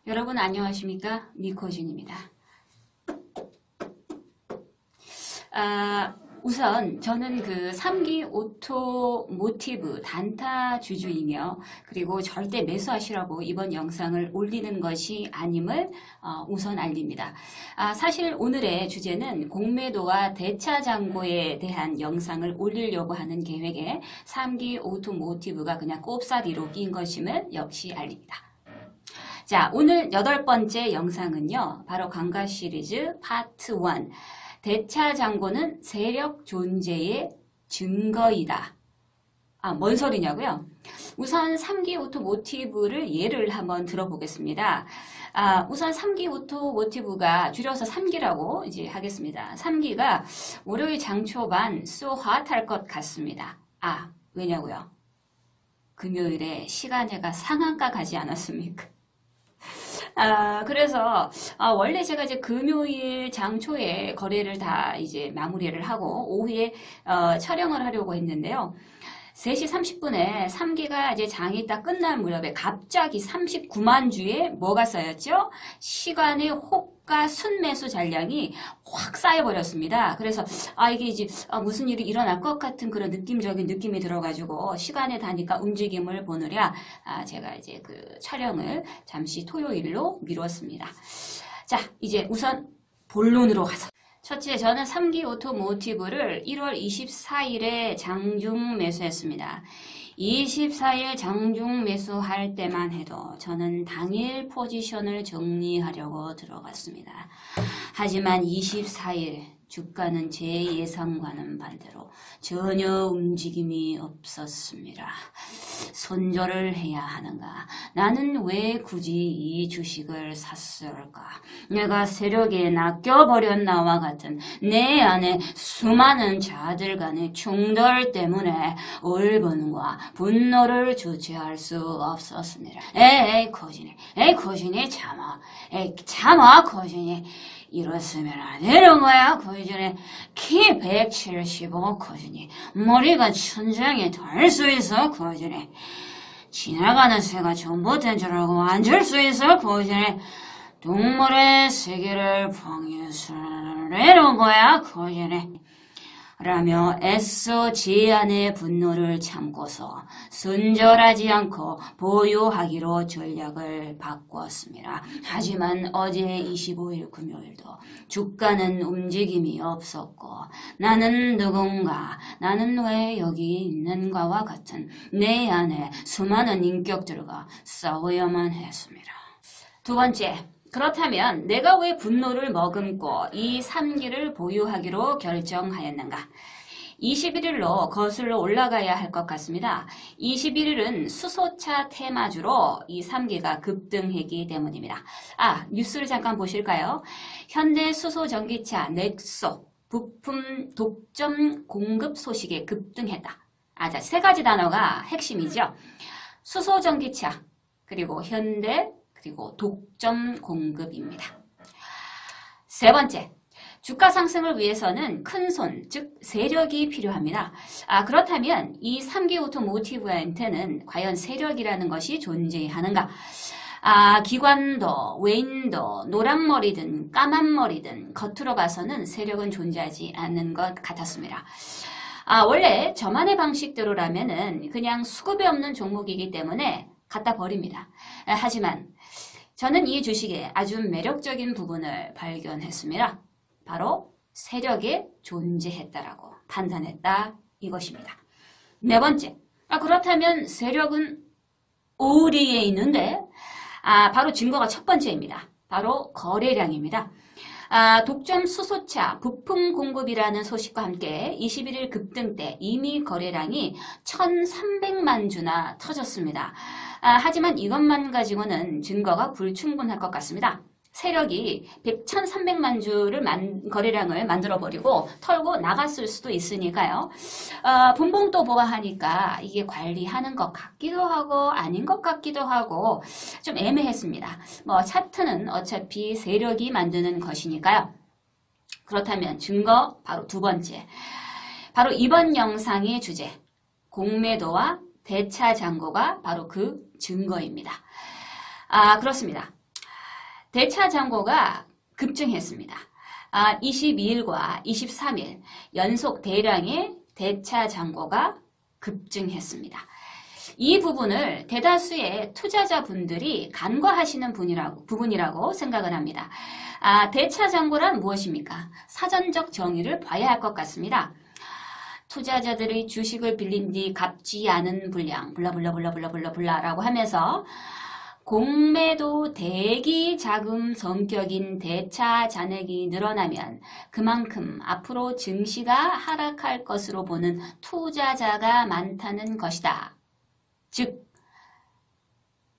여러분 안녕하십니까? 미코진입니다. 우선 저는 그 3기 오토모티브 단타 주주이며 그리고 절대 매수하시라고 이번 영상을 올리는 것이 아님을 우선 알립니다. 사실 오늘의 주제는 공매도와 대차장고에 대한 영상을 올리려고 하는 계획에 3기 오토모티브가 그냥 꼽사리로 낀 것임을 역시 알립니다. 자, 오늘 8번째 영상은요. 바로 강가 시리즈 파트 1. 대차장고는 세력 존재의 증거이다. 뭔 소리냐고요? 우선 3기 오토모티브를 예를 한번 들어보겠습니다. 우선 3기 오토모티브가 줄여서 3기라고 이제 하겠습니다. 3기가 월요일 장초반 쏘핫할 것 같습니다. 왜냐고요? 금요일에 시간회가 상한가 가지 않았습니까? 그래서 원래 제가 이제 금요일 장초에 거래를 다 이제 마무리를 하고 오후에 촬영을 하려고 했는데요. 3시 30분에 3기가 이제 장이 딱 끝날 무렵에 갑자기 39만 주에 뭐가 쌓였죠? 시간의 호가 순매수 잔량이 확 쌓여버렸습니다. 그래서 이게 이제 무슨 일이 일어날 것 같은 그런 느낌적인 느낌이 들어가지고 시간에 다니까 움직임을 보느랴 제가 이제 그 촬영을 잠시 토요일로 미뤘습니다. 자, 이제 우선 본론으로 가서. 첫째, 저는 3기 오토모티브를 1월 24일에 장중 매수했습니다. 24일 장중 매수할 때만 해도 저는 당일 포지션을 정리하려고 들어갔습니다. 하지만 24일 주가는 제 예상과는 반대로 전혀 움직임이 없었습니다. 손절을 해야 하는가? 나는 왜 굳이 이 주식을 샀을까? 내가 세력에 낚여버렸나와 같은 내 안에 수많은 자들 간의 충돌 때문에 울분과 분노를 주체할 수 없었습니다. 에이 코진이 참아 코진이 이랬으면 안 되는 거야, 코진이. 키 175, 코진이. 머리가 천장에 닿을 수 있어, 코진이. 지나가는 새가 전봇대인 줄 알고 앉을 수 있어, 코진이. 동물의 세계를 방해하는 거야, 코진이. 라며 애써 제 안의 분노를 참고서 순절하지 않고 보유하기로 전략을 바꿨습니다. 하지만 어제 25일 금요일도 주가는 움직임이 없었고 나는 누군가, 나는 왜 여기 있는가와 같은 내 안에 수많은 인격들과 싸워야만 했습니다. 두 번째. 그렇다면 내가 왜 분노를 머금고 이 3기를 보유하기로 결정하였는가? 21일로 거슬러 올라가야 할 것 같습니다. 21일은 수소차 테마주로 이 3기가 급등했기 때문입니다. 뉴스를 잠깐 보실까요? 현대 수소전기차 넥소 부품 독점 공급 소식에 급등했다. 자, 세 가지 단어가 핵심이죠. 수소전기차, 그리고 현대, 그리고 독점 공급입니다. 세 번째, 주가 상승을 위해서는 큰손, 즉 세력이 필요합니다. 그렇다면 이 3기 오토모티브한테는 과연 세력이라는 것이 존재하는가? 기관도, 외인도, 노랑머리든 까만머리든 겉으로 봐서는 세력은 존재하지 않는 것 같았습니다. 원래 저만의 방식대로라면은 그냥 수급이 없는 종목이기 때문에 갖다 버립니다. 하지만 저는 이 주식에 아주 매력적인 부분을 발견했습니다. 바로 세력이 존재했다라고 판단했다 이것입니다. 네 번째, 그렇다면 세력은 어디에 있는데? 바로 증거가 첫 번째입니다. 바로 거래량입니다. 독점 수소차 부품 공급이라는 소식과 함께 21일 급등 때 이미 거래량이 1,300만 주나 터졌습니다. 하지만 이것만 가지고는 증거가 불충분할 것 같습니다. 세력이 1,300만 주를 거래량을 만들어버리고 털고 나갔을 수도 있으니까요. 분봉도 보아하니까 이게 관리하는 것 같기도 하고 아닌 것 같기도 하고 좀 애매했습니다. 차트는 어차피 세력이 만드는 것이니까요. 그렇다면 증거 바로 두 번째. 바로 이번 영상의 주제 공매도와 대차장고가 바로 그 증거입니다. 그렇습니다. 대차장고가 급증했습니다. 22일과 23일 연속 대량의 대차장고가 급증했습니다. 이 부분을 대다수의 투자자분들이 간과하시는 부분이라고 생각을 합니다. 대차장고란 무엇입니까? 사전적 정의를 봐야 할 것 같습니다. 투자자들의 주식을 빌린 뒤 갚지 않은 분량 블라블라블라블라블라블라라고 하면서 공매도 대기 자금 성격인 대차 잔액이 늘어나면 그만큼 앞으로 증시가 하락할 것으로 보는 투자자가 많다는 것이다. 즉,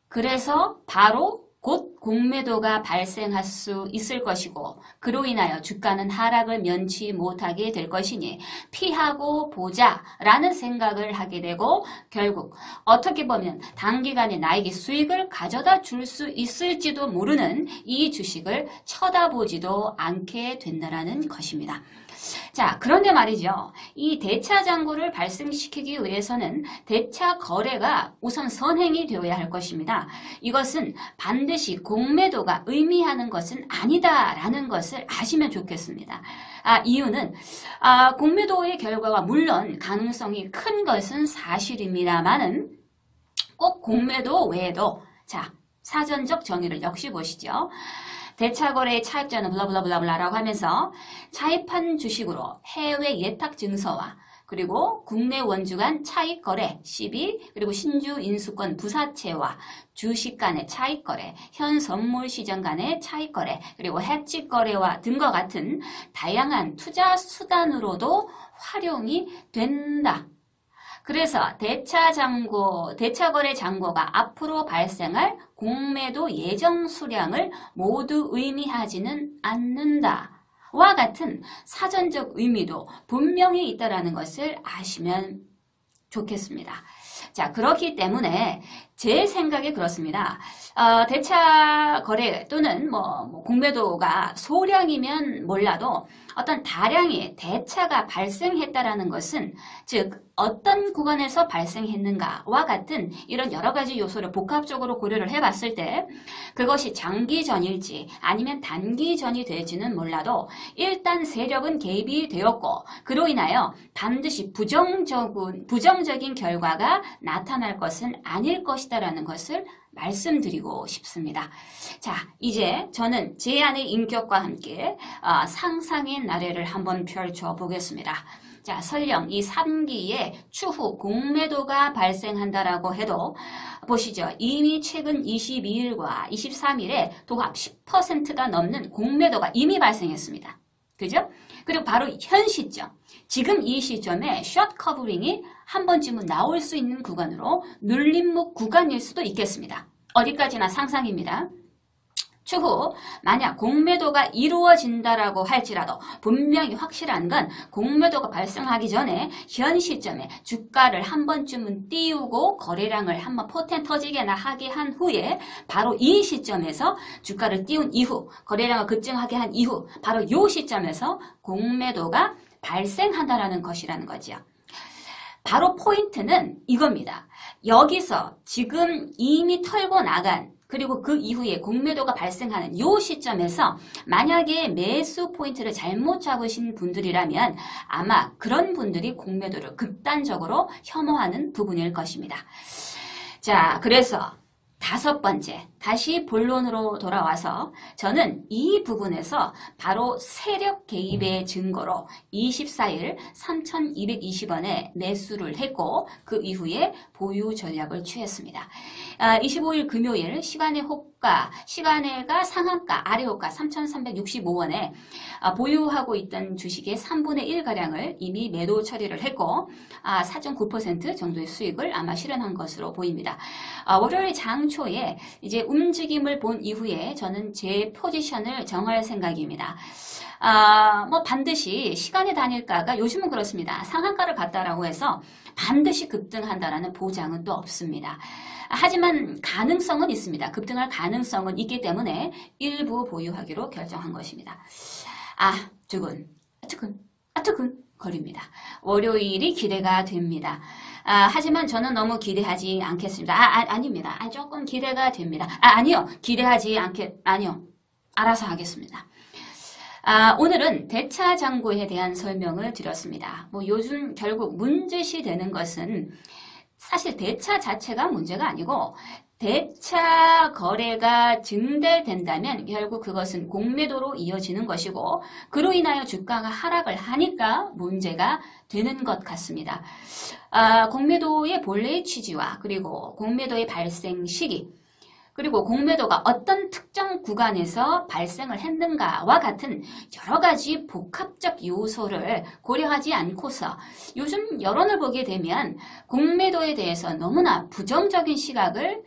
그래서 바로 곧 공매도가 발생할 수 있을 것이고 그로 인하여 주가는 하락을 면치 못하게 될 것이니 피하고 보자라는 생각을 하게 되고 결국 어떻게 보면 단기간에 나에게 수익을 가져다 줄 수 있을지도 모르는 이 주식을 쳐다보지도 않게 된다는 것입니다. 자, 그런데 말이죠. 이 대차장고를 발생시키기 위해서는 대차 거래가 우선 선행이 되어야 할 것입니다. 이것은 반드시 공매도가 의미하는 것은 아니다라는 것을 아시면 좋겠습니다. 이유는 공매도의 결과가 물론 가능성이 큰 것은 사실입니다만은 꼭 공매도 외에도 자, 사전적 정의를 역시 보시죠. 대차거래의 차입자는 블라블라블라블라라고 하면서 차입한 주식으로 해외 예탁증서와 그리고 국내 원주 간 차익거래 시비 그리고 신주 인수권 부사채와 주식 간의 차익거래 현 선물 시장 간의 차익거래 그리고 해치거래와 등과 같은 다양한 투자 수단으로도 활용이 된다. 그래서 대차거래 잔고가 앞으로 발생할 공매도 예정 수량을 모두 의미하지는 않는다. 와 같은 사전적 의미도 분명히 있다는 것을 아시면 좋겠습니다. 자, 그렇기 때문에 제 생각에 그렇습니다. 대차 거래 또는 공매도가 소량이면 몰라도 어떤 다량의 대차가 발생했다라는 것은 즉 어떤 구간에서 발생했는가와 같은 이런 여러 가지 요소를 복합적으로 고려를 해봤을 때 그것이 장기전일지 아니면 단기전이 될지는 몰라도 일단 세력은 개입이 되었고 그로 인하여 반드시 부정적인 결과가 나타날 것은 아닐 것이다라는 것을 말씀드리고 싶습니다. 자, 이제 저는 제 안의 인격과 함께 상상의 나래를 한번 펼쳐보겠습니다. 자, 설령 이 3기에 추후 공매도가 발생한다라고 해도 보시죠. 이미 최근 22일과 23일에 도합 10%가 넘는 공매도가 이미 발생했습니다. 그죠? 그리고 바로 현 시점, 지금 이 시점에 숏 커버링이 한 번쯤은 나올 수 있는 구간으로 눌림목 구간일 수도 있겠습니다. 어디까지나 상상입니다. 추후 만약 공매도가 이루어진다라고 할지라도 분명히 확실한 건 공매도가 발생하기 전에 현 시점에 주가를 한 번쯤은 띄우고 거래량을 한번 포텐 터지게나 하게 한 후에 바로 이 시점에서 주가를 띄운 이후 거래량을 급증하게 한 이후 바로 이 시점에서 공매도가 발생한다라는 것이라는 거죠. 바로 포인트는 이겁니다. 여기서 지금 이미 털고 나간 그리고 그 이후에 공매도가 발생하는 이 시점에서 만약에 매수 포인트를 잘못 잡으신 분들이라면 아마 그런 분들이 공매도를 극단적으로 혐오하는 부분일 것입니다. 자, 그래서 5번째, 다시 본론으로 돌아와서 저는 이 부분에서 바로 세력 개입의 증거로 24일 3,220원에 매수를 했고 그 이후에 보유 전략을 취했습니다. 25일 금요일 시간의 호가, 시간의가 상한가, 아래 호가 3,365원에 보유하고 있던 주식의 3분의 1가량을 이미 매도 처리를 했고 4.9% 정도의 수익을 아마 실현한 것으로 보입니다. 월요일 장초에 이제 움직임을 본 이후에 저는 제 포지션을 정할 생각입니다. 반드시 시간의 단일가가 요즘은 그렇습니다. 상한가를 갔다라고 해서 반드시 급등한다라는 보장은 또 없습니다. 하지만 가능성은 있습니다. 급등할 가능성은 있기 때문에 일부 보유하기로 결정한 것입니다. 두근 거립니다. 월요일이 기대가 됩니다. 하지만 저는 너무 기대하지 않겠습니다. 아닙니다. 조금 기대가 됩니다. 아니요. 기대하지 아니요. 알아서 하겠습니다. 오늘은 대차장고에 대한 설명을 드렸습니다. 뭐 요즘 결국 문제시 되는 것은 사실 대차 자체가 문제가 아니고 대차 거래가 증대된다면 결국 그것은 공매도로 이어지는 것이고 그로 인하여 주가가 하락을 하니까 문제가 되는 것 같습니다. 공매도의 본래의 취지와 그리고 공매도의 발생 시기 그리고 공매도가 어떤 특정 구간에서 발생을 했는가와 같은 여러 가지 복합적 요소를 고려하지 않고서 요즘 여론을 보게 되면 공매도에 대해서 너무나 부정적인 시각을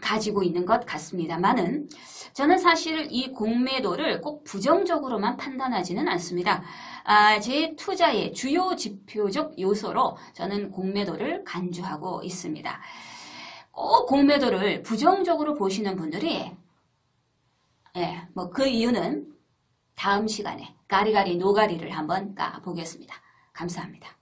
가지고 있는 것 같습니다만은 저는 사실 이 공매도를 꼭 부정적으로만 판단하지는 않습니다. 제 투자의 주요 지표적 요소로 저는 공매도를 간주하고 있습니다. 꼭 공매도를 부정적으로 보시는 분들이 뭐 그 이유는 다음 시간에 가리가리 노가리를 한번 까보겠습니다. 감사합니다.